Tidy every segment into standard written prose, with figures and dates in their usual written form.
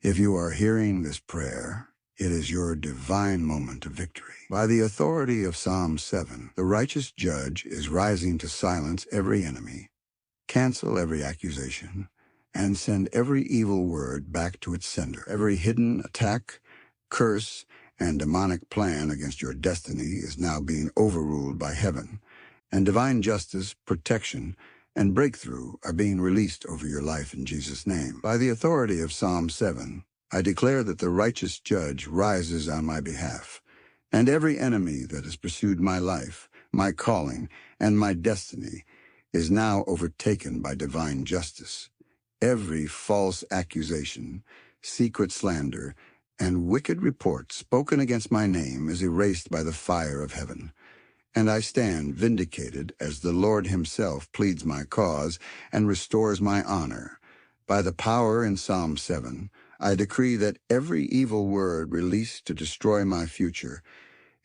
If you are hearing this prayer, it is your divine moment of victory. By the authority of Psalm 7, the righteous judge is rising to silence every enemy, cancel every accusation, and send every evil word back to its sender. Every hidden attack, curse, and demonic plan against your destiny is now being overruled by heaven, and divine justice, protection, and breakthrough are being released over your life in Jesus' name. By the authority of Psalm 7, I declare that the righteous judge rises on my behalf, and every enemy that has pursued my life, my calling, and my destiny is now overtaken by divine justice. Every false accusation, secret slander, and wicked report spoken against my name is erased by the fire of heaven. And I stand vindicated as the Lord himself pleads my cause and restores my honor. By the power in Psalm 7, I decree that every evil word released to destroy my future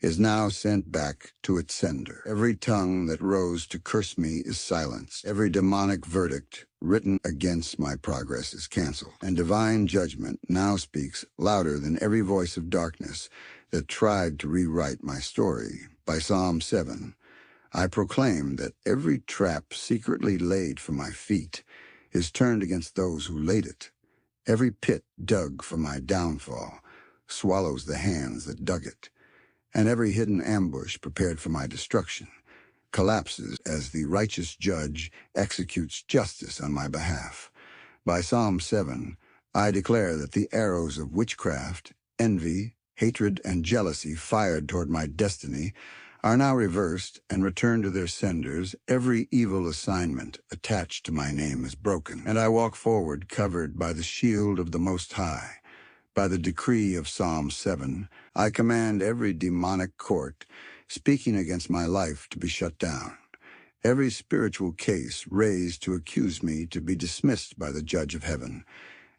is now sent back to its sender. Every tongue that rose to curse me is silenced. Every demonic verdict written against my progress is canceled. And divine judgment now speaks louder than every voice of darkness that tried to rewrite my story. By Psalm 7, I proclaim that every trap secretly laid for my feet is turned against those who laid it. Every pit dug for my downfall swallows the hands that dug it, and every hidden ambush prepared for my destruction collapses as the righteous judge executes justice on my behalf. By Psalm 7, I declare that the arrows of witchcraft, envy, hatred, and jealousy fired toward my destiny are now reversed and returned to their senders. Every evil assignment attached to my name is broken, and I walk forward covered by the shield of the Most High. By the decree of Psalm 7, I command every demonic court speaking against my life to be shut down, every spiritual case raised to accuse me to be dismissed by the judge of heaven,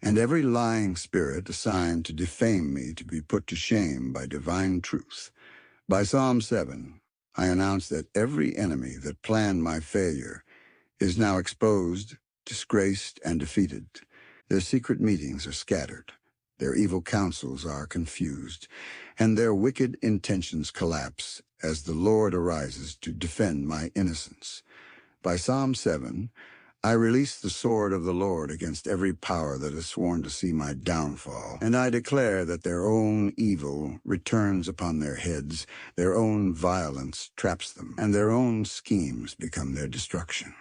and every lying spirit assigned to defame me to be put to shame by divine truth. By Psalm 7, I announce that every enemy that planned my failure is now exposed, disgraced, and defeated. Their secret meetings are scattered. Their evil counsels are confused, and their wicked intentions collapse as the Lord arises to defend my innocence. By Psalm 7, I release the sword of the Lord against every power that has sworn to see my downfall, and I declare that their own evil returns upon their heads, their own violence traps them, and their own schemes become their destruction.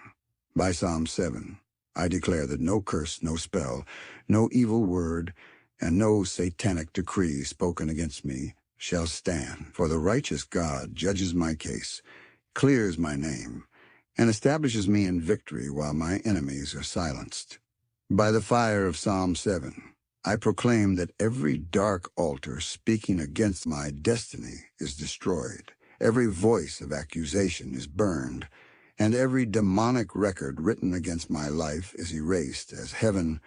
By Psalm 7, I declare that no curse, no spell, no evil word, and no satanic decree spoken against me shall stand. For the righteous God judges my case, clears my name, and establishes me in victory while my enemies are silenced. By the fire of Psalm 7, I proclaim that every dark altar speaking against my destiny is destroyed. Every voice of accusation is burned, and every demonic record written against my life is erased as heaven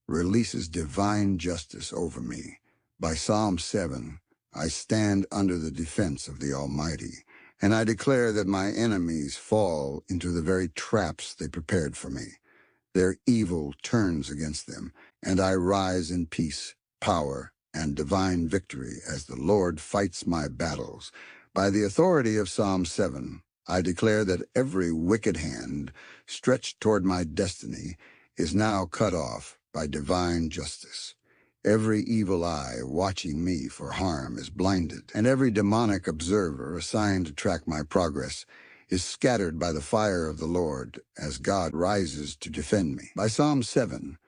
releases divine justice over me. By Psalm 7, I stand under the defense of the Almighty, and I declare that my enemies fall into the very traps they prepared for me. Their evil turns against them, and I rise in peace, power, and divine victory as the Lord fights my battles. By the authority of Psalm 7, I declare that every wicked hand stretched toward my destiny is now cut off by divine justice. Every evil eye watching me for harm is blinded, and every demonic observer assigned to track my progress is scattered by the fire of the Lord as God rises to defend me. By Psalm 7,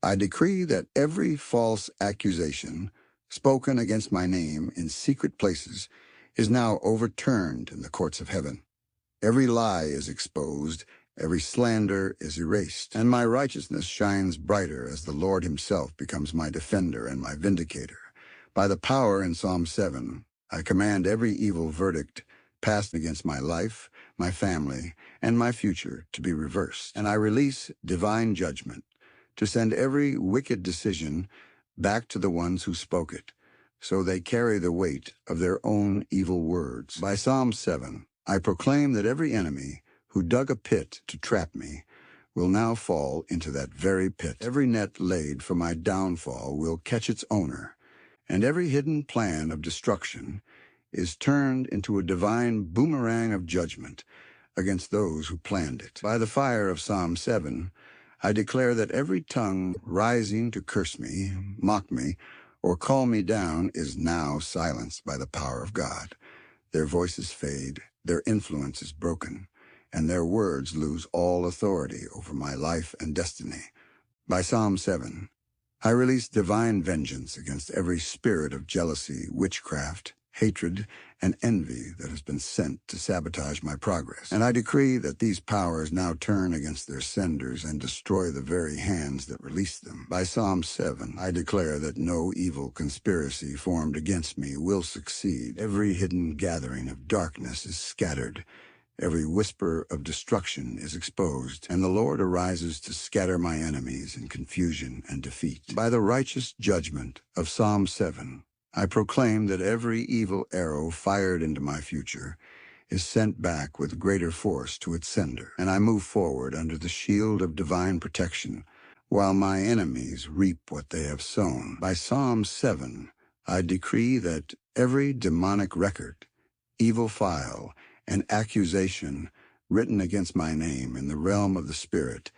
I decree that every false accusation spoken against my name in secret places is now overturned in the courts of heaven. Every lie is exposed, every slander is erased, and my righteousness shines brighter as the Lord himself becomes my defender and my vindicator. By the power in Psalm 7, I command every evil verdict passed against my life, my family, and my future to be reversed, and I release divine judgment to send every wicked decision back to the ones who spoke it, so they carry the weight of their own evil words. By Psalm 7, I proclaim that every enemy who dug a pit to trap me will now fall into that very pit. Every net laid for my downfall will catch its owner, and every hidden plan of destruction is turned into a divine boomerang of judgment against those who planned it. By the fire of Psalm 7, I declare that every tongue rising to curse me, mock me, or call me down is now silenced by the power of God. Their voices fade, their influence is broken, and their words lose all authority over my life and destiny. By Psalm 7, I release divine vengeance against every spirit of jealousy, witchcraft, hatred, and envy that has been sent to sabotage my progress. And I decree that these powers now turn against their senders and destroy the very hands that released them. By Psalm 7, I declare that no evil conspiracy formed against me will succeed. Every hidden gathering of darkness is scattered. Every whisper of destruction is exposed, and the Lord arises to scatter my enemies in confusion and defeat. By the righteous judgment of Psalm 7, I proclaim that every evil arrow fired into my future is sent back with greater force to its sender, and I move forward under the shield of divine protection, while my enemies reap what they have sown. By Psalm 7, I decree that every demonic record, evil file, and accusation written against my name in the realm of the Spirit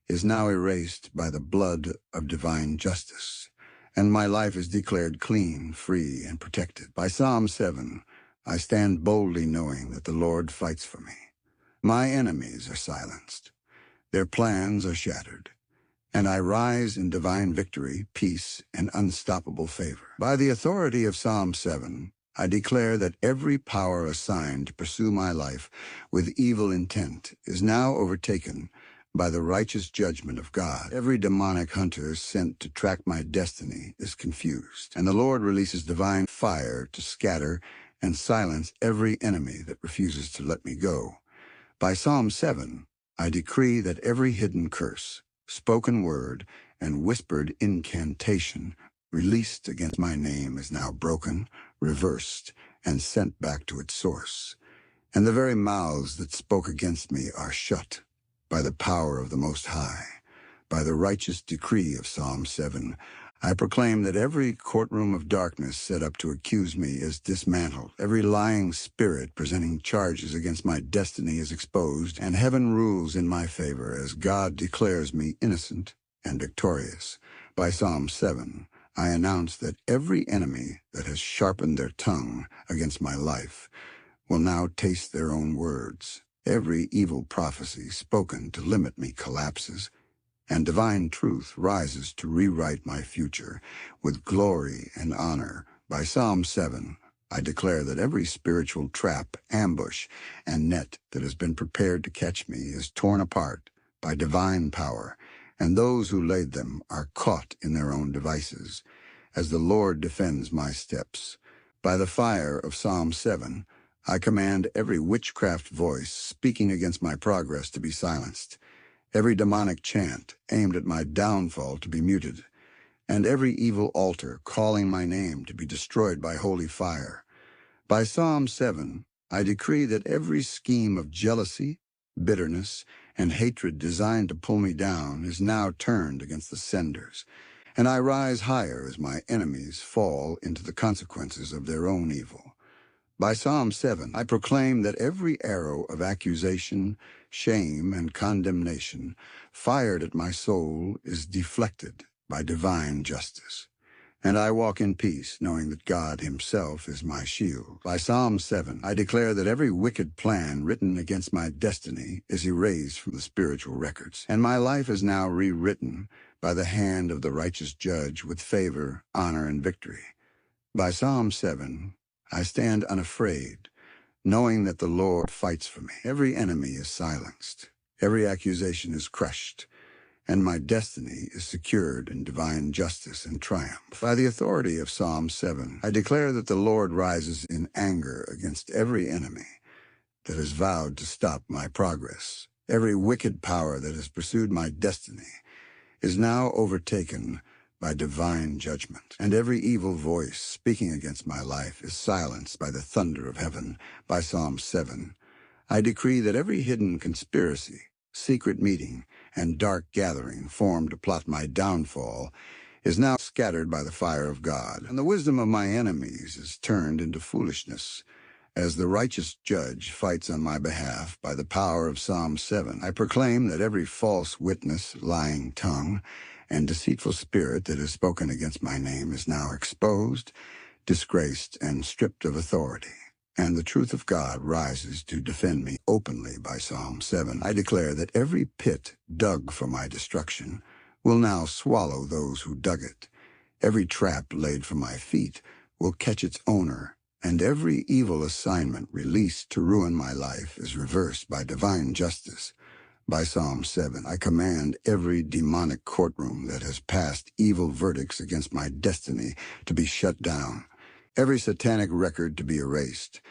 is now erased by the blood of divine justice, and my life is declared clean, free, and protected. By Psalm 7, I stand boldly knowing that the Lord fights for me. My enemies are silenced, their plans are shattered, and I rise in divine victory, peace, and unstoppable favor. By the authority of Psalm 7, I declare that every power assigned to pursue my life with evil intent is now overtaken by the righteous judgment of God. Every demonic hunter sent to track my destiny is confused, and the Lord releases divine fire to scatter and silence every enemy that refuses to let me go. By Psalm 7, I decree that every hidden curse, spoken word, and whispered incantation released against my name is now broken, reversed, and sent back to its source. And the very mouths that spoke against me are shut by the power of the Most High. By the righteous decree of Psalm 7, I proclaim that every courtroom of darkness set up to accuse me is dismantled. Every lying spirit presenting charges against my destiny is exposed, and heaven rules in my favor as God declares me innocent and victorious. By Psalm 7, I announce that every enemy that has sharpened their tongue against my life will now taste their own words. Every evil prophecy spoken to limit me collapses, and divine truth rises to rewrite my future with glory and honor. By Psalm 7, I declare that every spiritual trap, ambush, and net that has been prepared to catch me is torn apart by divine power, and those who laid them are caught in their own devices, as the Lord defends my steps. By the fire of Psalm 7, I command every witchcraft voice speaking against my progress to be silenced, every demonic chant aimed at my downfall to be muted, and every evil altar calling my name to be destroyed by holy fire. By Psalm 7, I decree that every scheme of jealousy, bitterness, and hatred designed to pull me down is now turned against the senders, and I rise higher as my enemies fall into the consequences of their own evil. By Psalm 7, I proclaim that every arrow of accusation, shame, and condemnation fired at my soul is deflected by divine justice, and I walk in peace, knowing that God himself is my shield. By Psalm 7, I declare that every wicked plan written against my destiny is erased from the spiritual records, and my life is now rewritten by the hand of the righteous judge with favor, honor, and victory. By Psalm 7, I stand unafraid, knowing that the Lord fights for me. Every enemy is silenced, every accusation is crushed, and my destiny is secured in divine justice and triumph. By the authority of Psalm 7, I declare that the Lord rises in anger against every enemy that has vowed to stop my progress. Every wicked power that has pursued my destiny is now overtaken by divine judgment, and every evil voice speaking against my life is silenced by the thunder of heaven. By Psalm 7, I decree that every hidden conspiracy, secret meeting, and dark gathering formed to plot my downfall is now scattered by the fire of God, and the wisdom of my enemies is turned into foolishness. As the righteous judge fights on my behalf by the power of Psalm 7, I proclaim that every false witness, lying tongue, and deceitful spirit that has spoken against my name is now exposed, disgraced, and stripped of authority. And the truth of God rises to defend me openly by Psalm 7. I declare that every pit dug for my destruction will now swallow those who dug it. Every trap laid for my feet will catch its owner, and every evil assignment released to ruin my life is reversed by divine justice. By Psalm 7, I command every demonic courtroom that has passed evil verdicts against my destiny to be shut down, every satanic record to be erased,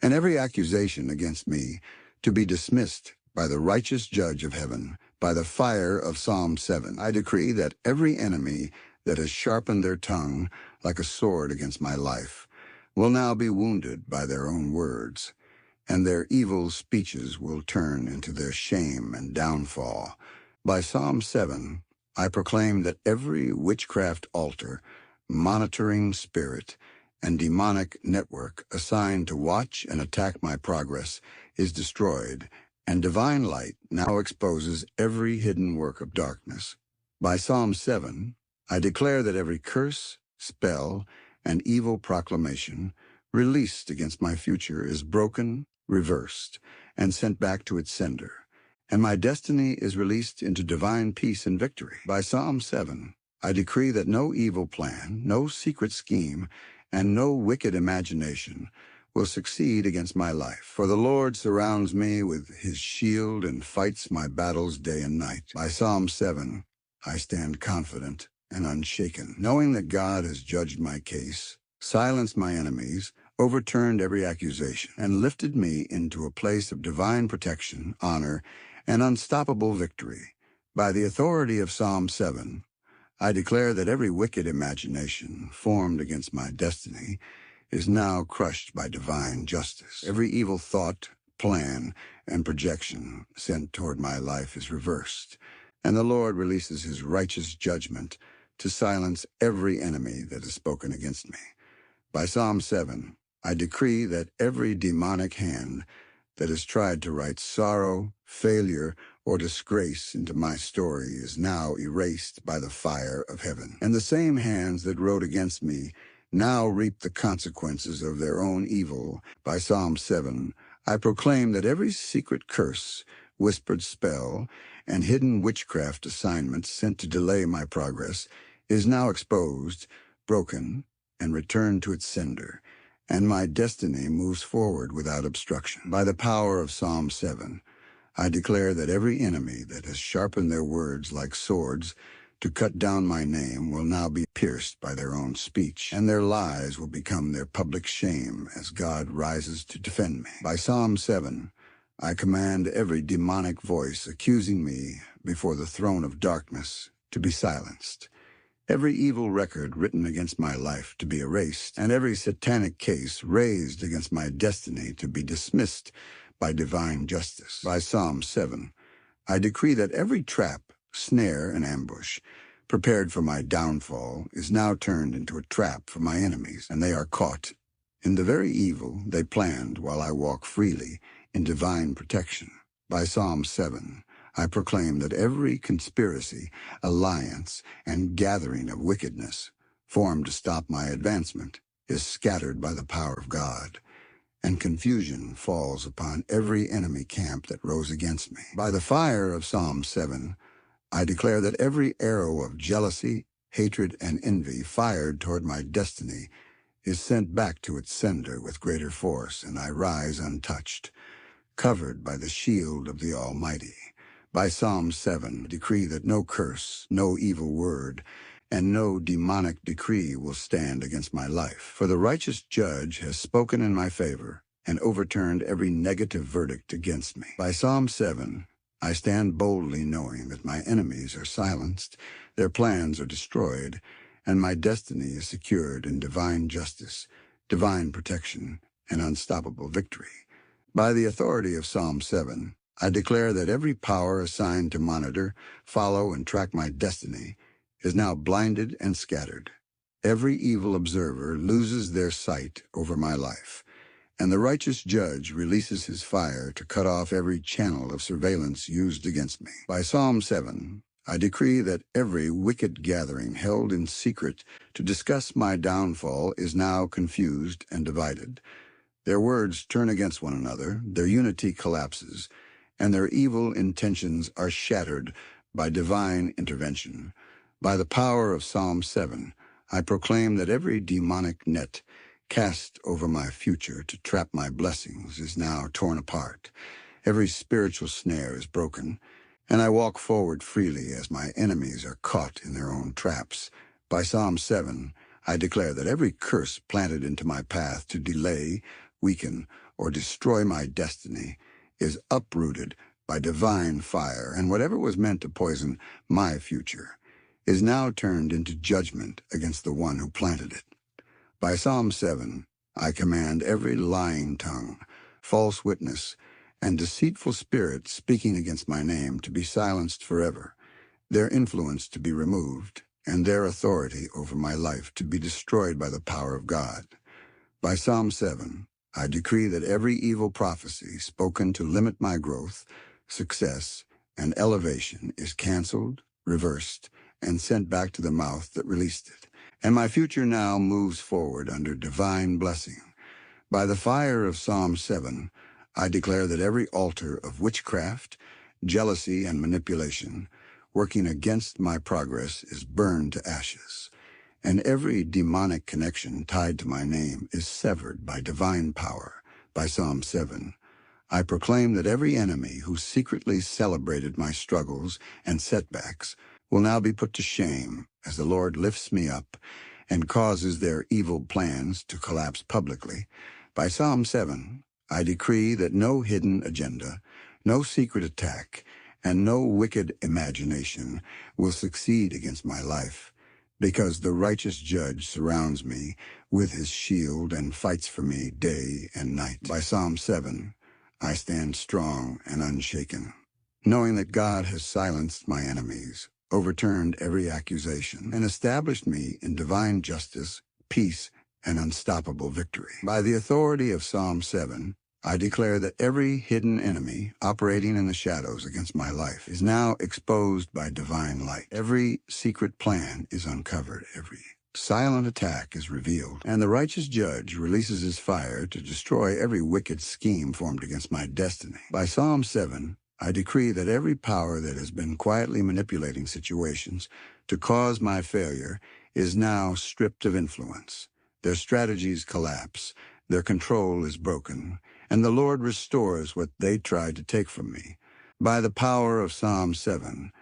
and every accusation against me to be dismissed by the righteous judge of heaven. By the fire of Psalm 7, I decree that every enemy that has sharpened their tongue like a sword against my life will now be wounded by their own words, and their evil speeches will turn into their shame and downfall. By Psalm 7, I proclaim that every witchcraft altar, monitoring spirit, and demonic network assigned to watch and attack my progress is destroyed, and divine light now exposes every hidden work of darkness. By Psalm 7, I declare that every curse, spell, and evil proclamation released against my future is broken, reversed, and sent back to its sender, and my destiny is released into divine peace and victory. By Psalm 7, I decree that no evil plan, no secret scheme, and no wicked imagination will succeed against my life. For the Lord surrounds me with his shield and fights my battles day and night. By Psalm 7, I stand confident and unshaken, knowing that God has judged my case, silenced my enemies, overturned every accusation, and lifted me into a place of divine protection, honor, and unstoppable victory. By the authority of Psalm 7, I declare that every wicked imagination formed against my destiny is now crushed by divine justice. Every evil thought, plan, and projection sent toward my life is reversed, and the Lord releases his righteous judgment to silence every enemy that has spoken against me. By Psalm 7, I decree that every demonic hand that has tried to write sorrow, failure, or disgrace into my story is now erased by the fire of heaven. And the same hands that wrote against me now reap the consequences of their own evil. By Psalm 7, I proclaim that every secret curse, whispered spell, and hidden witchcraft assignment sent to delay my progress is now exposed, broken, and returned to its sender, and my destiny moves forward without obstruction. By the power of Psalm 7, I declare that every enemy that has sharpened their words like swords to cut down my name will now be pierced by their own speech, and their lies will become their public shame as God rises to defend me. By Psalm 7, I command every demonic voice accusing me before the throne of darkness to be silenced, every evil record written against my life to be erased, and every satanic case raised against my destiny to be dismissed by divine justice. By Psalm 7, I decree that every trap, snare, and ambush prepared for my downfall is now turned into a trap for my enemies, and they are caught in the very evil they planned while I walk freely in divine protection. By Psalm 7, I proclaim that every conspiracy, alliance, and gathering of wickedness formed to stop my advancement is scattered by the power of God, and confusion falls upon every enemy camp that rose against me. By the fire of Psalm 7, I declare that every arrow of jealousy, hatred, and envy fired toward my destiny is sent back to its sender with greater force, and I rise untouched, covered by the shield of the Almighty. By Psalm 7, I decree that no curse, no evil word, and no demonic decree will stand against my life. For the righteous judge has spoken in my favor and overturned every negative verdict against me. By Psalm 7, I stand boldly knowing that my enemies are silenced, their plans are destroyed, and my destiny is secured in divine justice, divine protection, and unstoppable victory. By the authority of Psalm 7, I declare that every power assigned to monitor, follow, and track my destiny is now blinded and scattered. Every evil observer loses their sight over my life, and the righteous judge releases his fire to cut off every channel of surveillance used against me. By Psalm 7, I decree that every wicked gathering held in secret to discuss my downfall is now confused and divided. Their words turn against one another, their unity collapses, and their evil intentions are shattered by divine intervention. By the power of Psalm 7, I proclaim that every demonic net cast over my future to trap my blessings is now torn apart. Every spiritual snare is broken, and I walk forward freely as my enemies are caught in their own traps. By Psalm 7, I declare that every curse planted into my path to delay, weaken, or destroy my destiny is uprooted by divine fire, and whatever was meant to poison my future is now turned into judgment against the one who planted it. By Psalm 7, I command every lying tongue, false witness, and deceitful spirit speaking against my name to be silenced forever, their influence to be removed, and their authority over my life to be destroyed by the power of God. By Psalm 7, I decree that every evil prophecy spoken to limit my growth, success, and elevation is canceled, reversed, and sent back to the mouth that released it. And my future now moves forward under divine blessing. By the fire of Psalm 7, I declare that every altar of witchcraft, jealousy, and manipulation working against my progress is burned to ashes, and every demonic connection tied to my name is severed by divine power. By Psalm 7, I proclaim that every enemy who secretly celebrated my struggles and setbacks will now be put to shame as the Lord lifts me up and causes their evil plans to collapse publicly. By Psalm 7, I decree that no hidden agenda, no secret attack, and no wicked imagination will succeed against my life, because the righteous judge surrounds me with his shield and fights for me day and night. By Psalm 7, I stand strong and unshaken, knowing that God has silenced my enemies, overturned every accusation, and established me in divine justice, peace, and unstoppable victory. By the authority of Psalm 7, I declare that every hidden enemy operating in the shadows against my life is now exposed by divine light. Every secret plan is uncovered, every silent attack is revealed, and the righteous judge releases his fire to destroy every wicked scheme formed against my destiny. By Psalm 7, I decree that every power that has been quietly manipulating situations to cause my failure is now stripped of influence. Their strategies collapse, their control is broken, and the Lord restores what they tried to take from me. By the power of Psalm 7,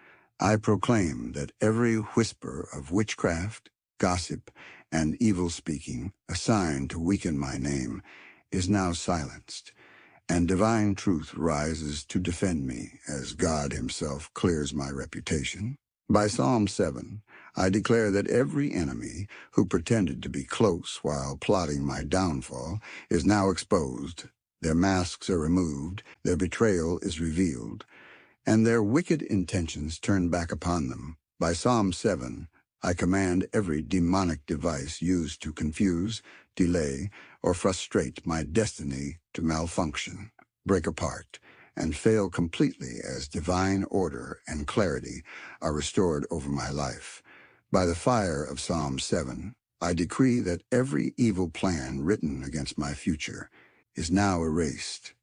I proclaim that every whisper of witchcraft, gossip, and evil speaking assigned to weaken my name is now silenced, and divine truth rises to defend me as God himself clears my reputation. By Psalm 7, I declare that every enemy who pretended to be close while plotting my downfall is now exposed. Their masks are removed, their betrayal is revealed, and their wicked intentions turned back upon them. By Psalm 7, I command every demonic device used to confuse, delay, or frustrate my destiny to malfunction, break apart, and fail completely as divine order and clarity are restored over my life. By the fire of Psalm 7, I decree that every evil plan written against my future is now erased.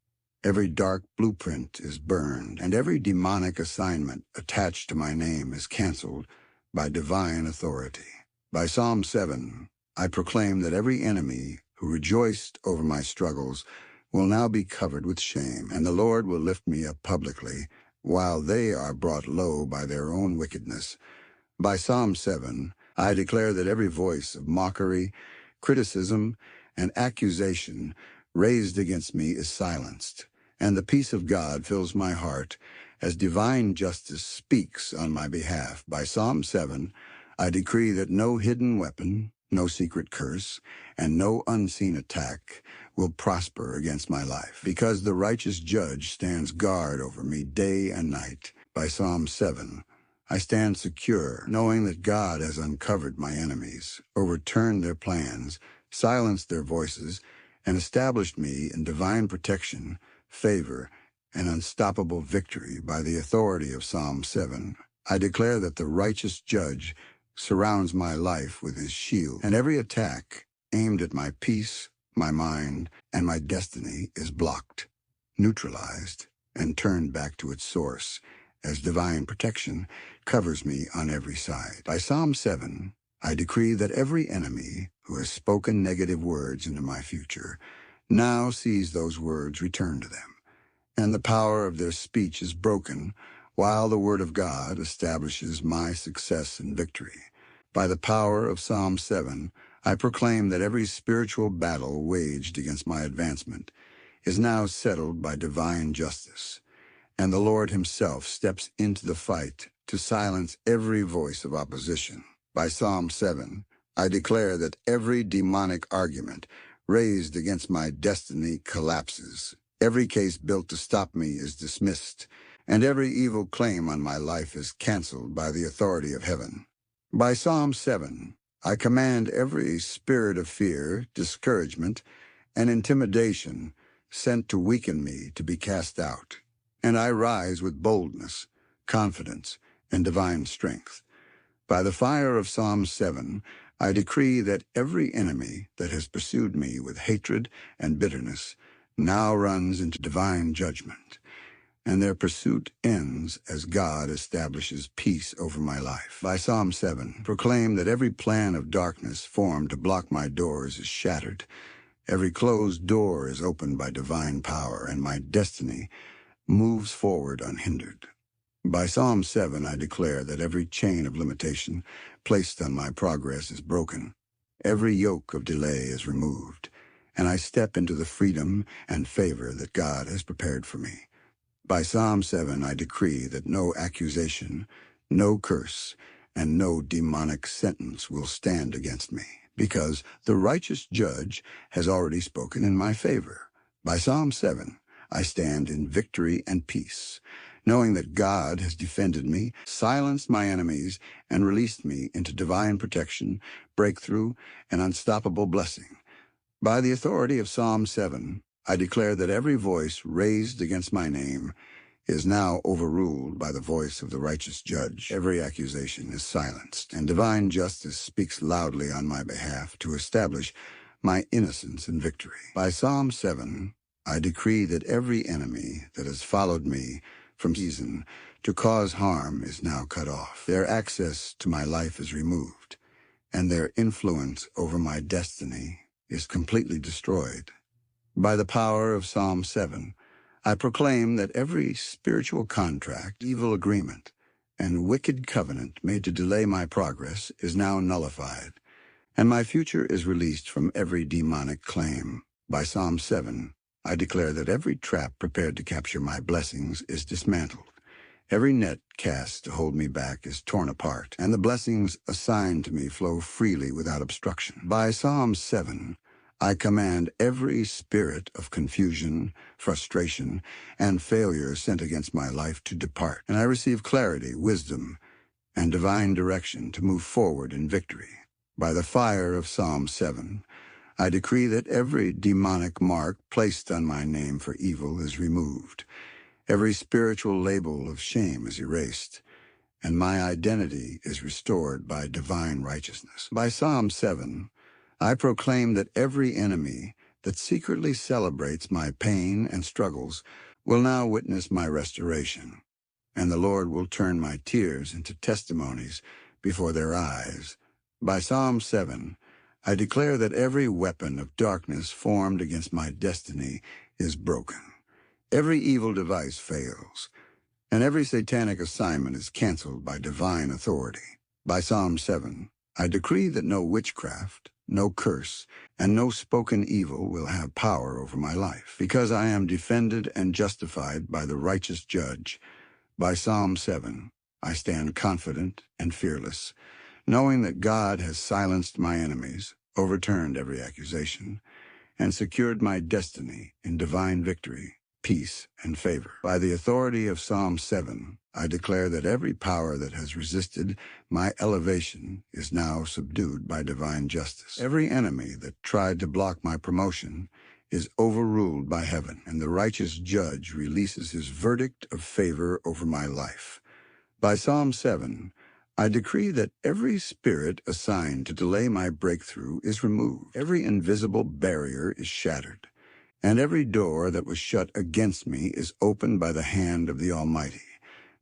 Every dark blueprint is burned, and every demonic assignment attached to my name is canceled by divine authority. By Psalm 7, I proclaim that every enemy who rejoiced over my struggles will now be covered with shame, and the Lord will lift me up publicly, while they are brought low by their own wickedness. By Psalm 7, I declare that every voice of mockery, criticism, and accusation raised against me is silenced, and the peace of God fills my heart as divine justice speaks on my behalf. By Psalm 7, I decree that no hidden weapon, no secret curse, and no unseen attack will prosper against my life, because the righteous judge stands guard over me day and night. By Psalm 7, I stand secure, knowing that God has uncovered my enemies, overturned their plans, silenced their voices, and established me in divine protection, favor, and unstoppable victory. By the authority of Psalm 7, I declare that the righteous judge surrounds my life with his shield, and every attack aimed at my peace, my mind, and my destiny is blocked, neutralized, and turned back to its source, as divine protection covers me on every side. By Psalm 7, I decree that every enemy who has spoken negative words into my future now sees those words return to them, and the power of their speech is broken, while the word of God establishes my success and victory. By the power of Psalm 7, I proclaim that every spiritual battle waged against my advancement is now settled by divine justice, and the Lord himself steps into the fight to silence every voice of opposition. By Psalm 7, I declare that every demonic argument raised against my destiny collapses. Every case built to stop me is dismissed, and every evil claim on my life is canceled by the authority of heaven. By Psalm 7, I command every spirit of fear, discouragement, and intimidation sent to weaken me to be cast out, and I rise with boldness, confidence, and divine strength. By the fire of Psalm 7, I decree that every enemy that has pursued me with hatred and bitterness now runs into divine judgment, and their pursuit ends as God establishes peace over my life. By Psalm 7, proclaim that every plan of darkness formed to block my doors is shattered. Every closed door is opened by divine power, and my destiny moves forward unhindered. By Psalm 7, I declare that every chain of limitation placed on my progress is broken. Every yoke of delay is removed, and I step into the freedom and favor that God has prepared for me. By Psalm 7, I decree that no accusation, no curse, and no demonic sentence will stand against me, because the righteous judge has already spoken in my favor. By Psalm 7, I stand in victory and peace, knowing that God has defended me, silenced my enemies, and released me into divine protection, breakthrough, and unstoppable blessing. By the authority of Psalm 7, I declare that every voice raised against my name is now overruled by the voice of the righteous judge. Every accusation is silenced, and divine justice speaks loudly on my behalf to establish my innocence and victory. By Psalm 7, I decree that every enemy that has followed me from season to cause harm is now cut off. Their access to my life is removed, and their influence over my destiny is completely destroyed. By the power of Psalm 7, I proclaim that every spiritual contract, evil agreement, and wicked covenant made to delay my progress is now nullified, and my future is released from every demonic claim. By Psalm 7, I declare that every trap prepared to capture my blessings is dismantled. Every net cast to hold me back is torn apart, and the blessings assigned to me flow freely without obstruction. By Psalm 7, I command every spirit of confusion, frustration, and failure sent against my life to depart, and I receive clarity, wisdom, and divine direction to move forward in victory. By the fire of Psalm 7, I decree that every demonic mark placed on my name for evil is removed. Every spiritual label of shame is erased, and my identity is restored by divine righteousness. By Psalm 7, I proclaim that every enemy that secretly celebrates my pain and struggles will now witness my restoration, and the Lord will turn my tears into testimonies before their eyes. By Psalm 7, I declare that every weapon of darkness formed against my destiny is broken. Every evil device fails, and every satanic assignment is canceled by divine authority. By Psalm 7, I decree that no witchcraft, no curse, and no spoken evil will have power over my life, because I am defended and justified by the righteous judge. By Psalm 7, I stand confident and fearless, knowing that God has silenced my enemies, overturned every accusation, and secured my destiny in divine victory, peace, and favor. By the authority of Psalm 7, I declare that every power that has resisted my elevation is now subdued by divine justice. Every enemy that tried to block my promotion is overruled by heaven, and the righteous judge releases his verdict of favor over my life. By Psalm 7, I decree that every spirit assigned to delay my breakthrough is removed. Every invisible barrier is shattered, and every door that was shut against me is opened by the hand of the Almighty.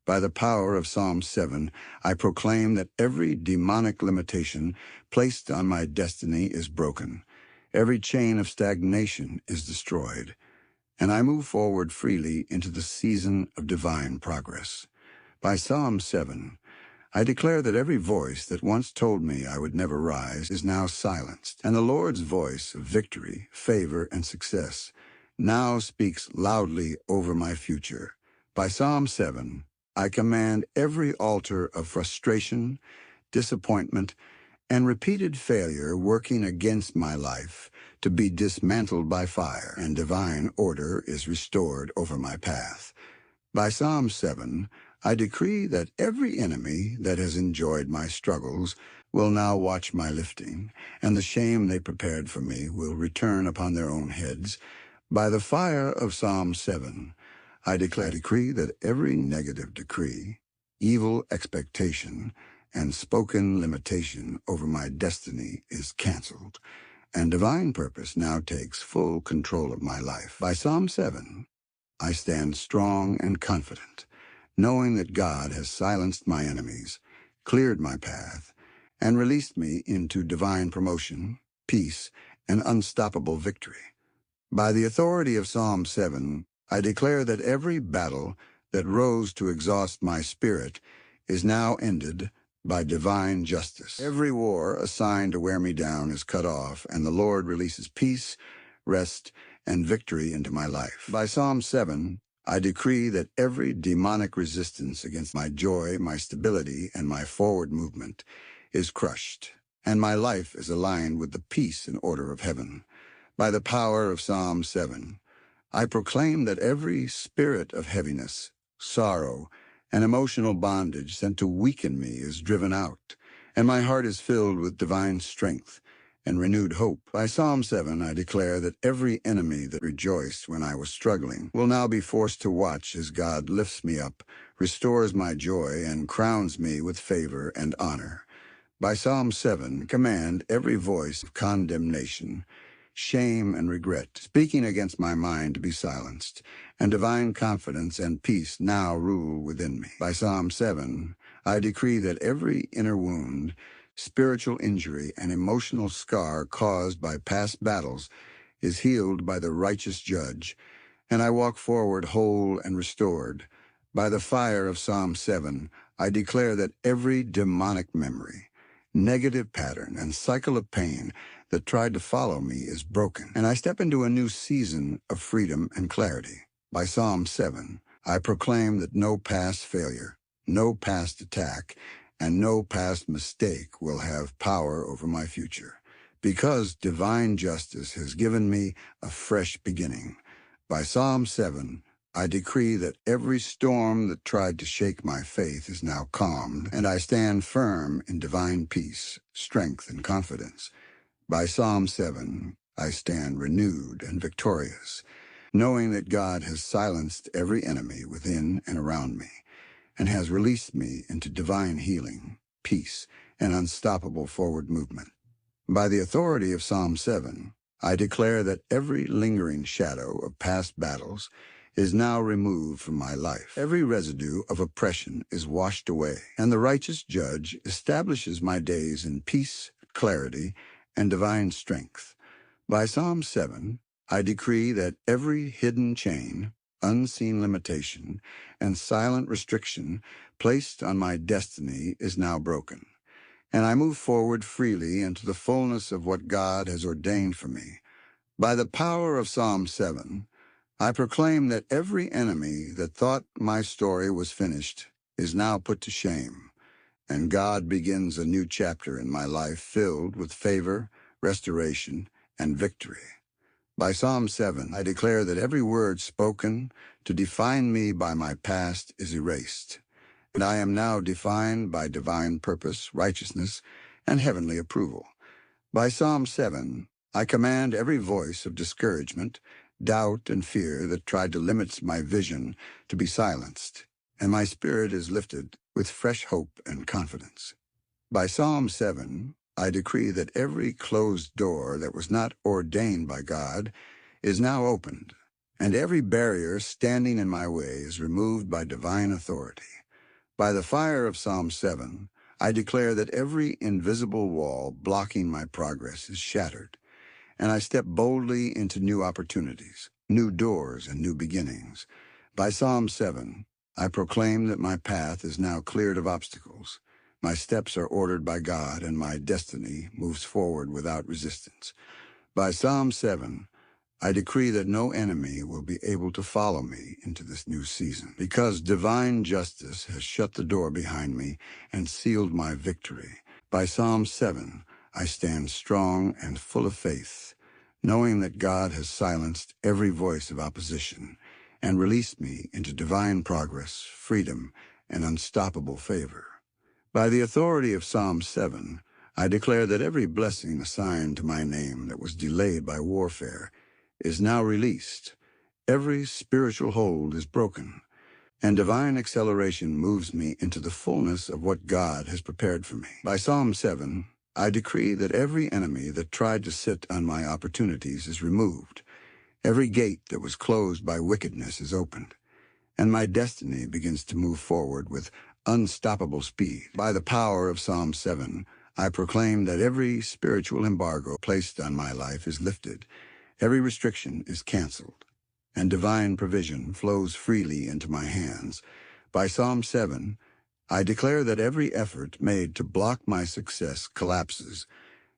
By the power of Psalm 7, I proclaim that every demonic limitation placed on my destiny is broken. Every chain of stagnation is destroyed, and I move forward freely into the season of divine progress. By Psalm 7, I declare that every voice that once told me I would never rise is now silenced, and the Lord's voice of victory, favor, and success now speaks loudly over my future. By Psalm 7, I command every altar of frustration, disappointment, and repeated failure working against my life to be dismantled by fire, and divine order is restored over my path. By Psalm 7, I decree that every enemy that has enjoyed my struggles will now watch my lifting, and the shame they prepared for me will return upon their own heads. By the fire of Psalm 7, I decree that every negative decree, evil expectation, and spoken limitation over my destiny is canceled, and divine purpose now takes full control of my life. By Psalm 7, I stand strong and confident, knowing that God has silenced my enemies, cleared my path, and released me into divine promotion, peace, and unstoppable victory. By the authority of Psalm 7, I declare that every battle that rose to exhaust my spirit is now ended by divine justice. Every war assigned to wear me down is cut off, and the Lord releases peace, rest, and victory into my life. By Psalm 7, I decree that every demonic resistance against my joy, my stability, and my forward movement is crushed, and my life is aligned with the peace and order of heaven. By the power of Psalm 7, I proclaim that every spirit of heaviness, sorrow, and emotional bondage sent to weaken me is driven out, and my heart is filled with divine strength and renewed hope. By Psalm 7, I declare that every enemy that rejoiced when I was struggling will now be forced to watch as God lifts me up, restores my joy, and crowns me with favor and honor. By Psalm 7, command every voice of condemnation, shame, and regret speaking against my mind to be silenced, and divine confidence and peace now rule within me. By Psalm 7, I decree that every inner wound, spiritual injury, and emotional scar caused by past battles is healed by the righteous judge, and I walk forward whole and restored. By the fire of Psalm 7, I declare that every demonic memory, negative pattern, and cycle of pain that tried to follow me is broken, and I step into a new season of freedom and clarity. By Psalm 7, I proclaim that no past failure, no past attack, and no past mistake will have power over my future, because divine justice has given me a fresh beginning. By Psalm 7, I decree that every storm that tried to shake my faith is now calmed, and I stand firm in divine peace, strength, and confidence. By Psalm 7, I stand renewed and victorious, knowing that God has silenced every enemy within and around me, and has released me into divine healing, peace, and unstoppable forward movement. By the authority of Psalm 7, I declare that every lingering shadow of past battles is now removed from my life. Every residue of oppression is washed away, and the righteous judge establishes my days in peace, clarity, and divine strength. By Psalm 7, I decree that every hidden chain, unseen limitation, and silent restriction placed on my destiny is now broken, and I move forward freely into the fullness of what God has ordained for me. By the power of Psalm 7, I proclaim that every enemy that thought my story was finished is now put to shame, and God begins a new chapter in my life filled with favor, restoration, and victory. By Psalm 7, I declare that every word spoken to define me by my past is erased, and I am now defined by divine purpose, righteousness, and heavenly approval. By Psalm 7, I command every voice of discouragement, doubt, and fear that tried to limit my vision to be silenced, and my spirit is lifted with fresh hope and confidence. By Psalm 7, I decree that every closed door that was not ordained by God is now opened, and every barrier standing in my way is removed by divine authority. By the fire of Psalm 7, I declare that every invisible wall blocking my progress is shattered, and I step boldly into new opportunities, new doors, and new beginnings. By Psalm 7, I proclaim that my path is now cleared of obstacles. My steps are ordered by God, and my destiny moves forward without resistance. By Psalm 7, I decree that no enemy will be able to follow me into this new season, because divine justice has shut the door behind me and sealed my victory. By Psalm 7, I stand strong and full of faith, knowing that God has silenced every voice of opposition and released me into divine progress, freedom, and unstoppable favor. By the authority of Psalm 7, I declare that every blessing assigned to my name that was delayed by warfare is now released. Every spiritual hold is broken, and divine acceleration moves me into the fullness of what God has prepared for me. By Psalm 7, I decree that every enemy that tried to sit on my opportunities is removed. Every gate that was closed by wickedness is opened, and my destiny begins to move forward with unstoppable speed. By the power of Psalm 7, I proclaim that every spiritual embargo placed on my life is lifted. Every restriction is canceled, and divine provision flows freely into my hands. By Psalm 7, I declare that every effort made to block my success collapses,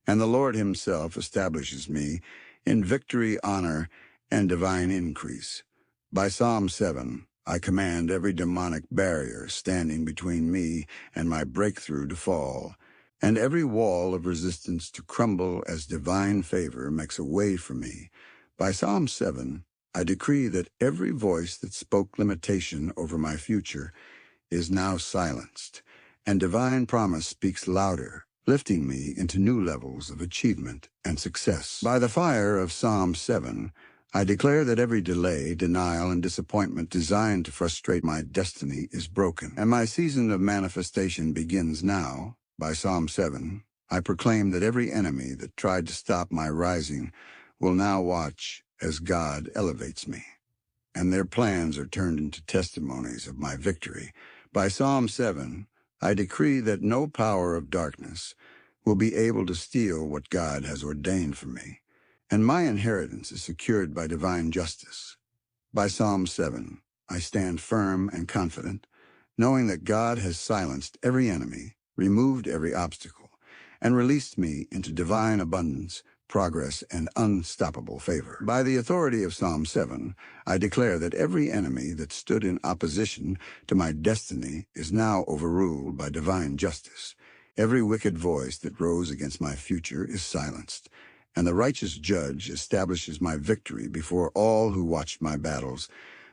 and the Lord himself establishes me in victory, honor, and divine increase. By Psalm 7, I command every demonic barrier standing between me and my breakthrough to fall, and every wall of resistance to crumble as divine favor makes a way for me. By Psalm 7, I decree that every voice that spoke limitation over my future is now silenced, and divine promise speaks louder, lifting me into new levels of achievement and success. By the fire of Psalm 7, I declare that every delay, denial, and disappointment designed to frustrate my destiny is broken, and my season of manifestation begins now. By Psalm 7, I proclaim that every enemy that tried to stop my rising will now watch as God elevates me, and their plans are turned into testimonies of my victory. By Psalm 7, I decree that no power of darkness will be able to steal what God has ordained for me, and my inheritance is secured by divine justice. By Psalm 7, I stand firm and confident, knowing that God has silenced every enemy, removed every obstacle, and released me into divine abundance, progress, and unstoppable favor. By the authority of Psalm 7, I declare that every enemy that stood in opposition to my destiny is now overruled by divine justice. Every wicked voice that rose against my future is silenced, and the righteous judge establishes my victory before all who watched my battles.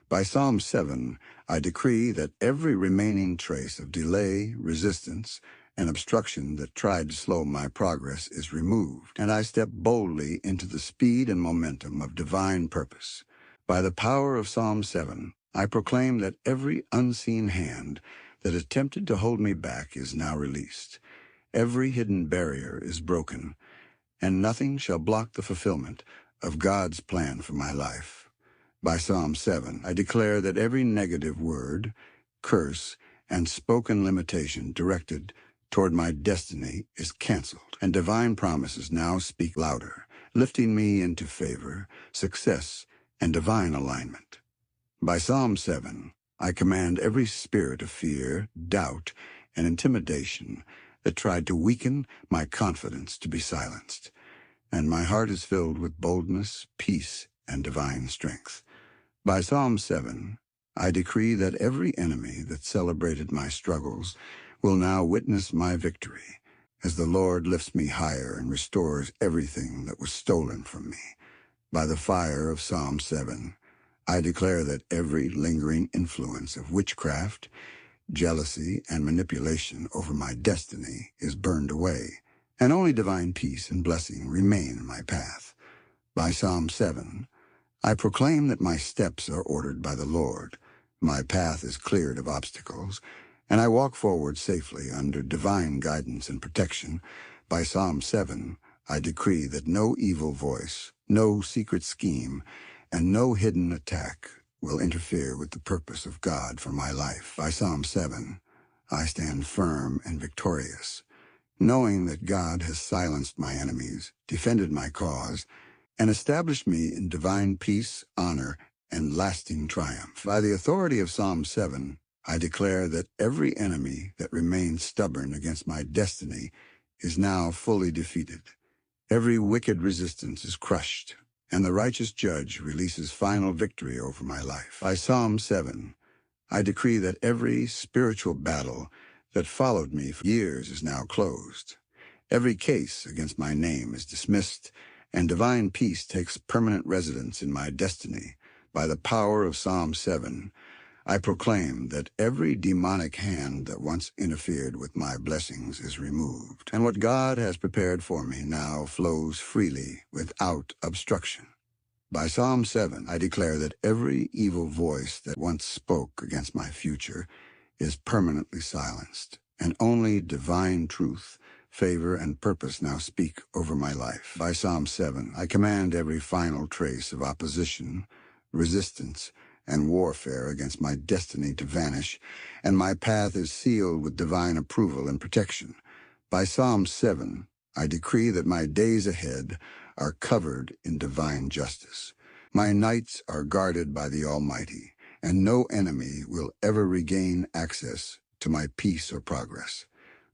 By Psalm 7, I decree that every remaining trace of delay, resistance, and obstruction that tried to slow my progress is removed, and I step boldly into the speed and momentum of divine purpose. By the power of Psalm 7, I proclaim that every unseen hand that attempted to hold me back is now released. Every hidden barrier is broken, and nothing shall block the fulfillment of God's plan for my life. By Psalm 7, I declare that every negative word, curse, and spoken limitation directed toward my destiny is canceled, and divine promises now speak louder, lifting me into favor, success, and divine alignment. By Psalm 7, I command every spirit of fear, doubt, and intimidation that tried to weaken my confidence to be silenced, and my heart is filled with boldness, peace, and divine strength. By Psalm 7, I decree that every enemy that celebrated my struggles will now witness my victory as the Lord lifts me higher and restores everything that was stolen from me. By the fire of Psalm 7, I declare that every lingering influence of witchcraft, jealousy, and manipulation over my destiny is burned away, and only divine peace and blessing remain in my path. By Psalm 7, I proclaim that my steps are ordered by the Lord, my path is cleared of obstacles, and I walk forward safely under divine guidance and protection. By Psalm 7, I decree that no evil voice, no secret scheme, and no hidden attack will interfere with the purpose of God for my life. By Psalm 7, I stand firm and victorious, knowing that God has silenced my enemies, defended my cause, and established me in divine peace, honor, and lasting triumph. By the authority of Psalm 7, I declare that every enemy that remains stubborn against my destiny is now fully defeated. Every wicked resistance is crushed, and the righteous judge releases final victory over my life. By Psalm 7, I decree that every spiritual battle that followed me for years is now closed. Every case against my name is dismissed, and divine peace takes permanent residence in my destiny. By the power of Psalm 7, I proclaim that every demonic hand that once interfered with my blessings is removed, and what God has prepared for me now flows freely without obstruction. By Psalm 7, I declare that every evil voice that once spoke against my future is permanently silenced, and only divine truth, favor, and purpose now speak over my life. By Psalm 7, I command every final trace of opposition, resistance, and warfare against my destiny to vanish, and my path is sealed with divine approval and protection. By Psalm 7, I decree that my days ahead are covered in divine justice. My nights are guarded by the Almighty, and no enemy will ever regain access to my peace or progress.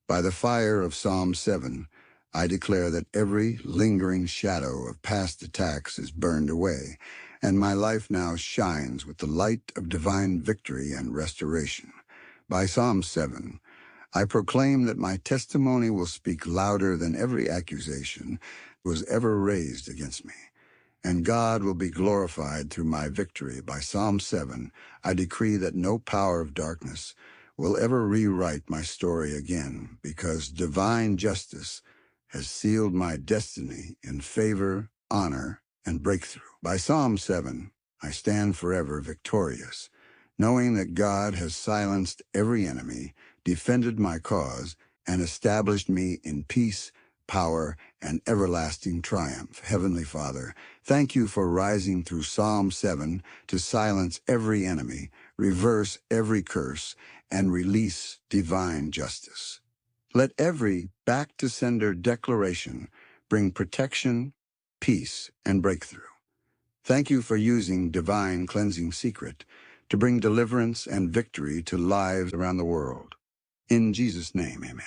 By the fire of Psalm 7, I declare that every lingering shadow of past attacks is burned away, and my life now shines with the light of divine victory and restoration. By Psalm 7, I proclaim that my testimony will speak louder than every accusation was ever raised against me, and God will be glorified through my victory. By Psalm 7, I decree that no power of darkness will ever rewrite my story again, because divine justice has sealed my destiny in favor, honor, and breakthrough. By Psalm 7, I stand forever victorious, knowing that God has silenced every enemy, defended my cause, and established me in peace, power, and everlasting triumph. Heavenly Father, thank you for rising through Psalm 7 to silence every enemy, reverse every curse, and release divine justice. Let every back-to-sender declaration bring protection, peace, and breakthrough. Thank you for using Divine Cleansing Secret to bring deliverance and victory to lives around the world. In Jesus' name, amen.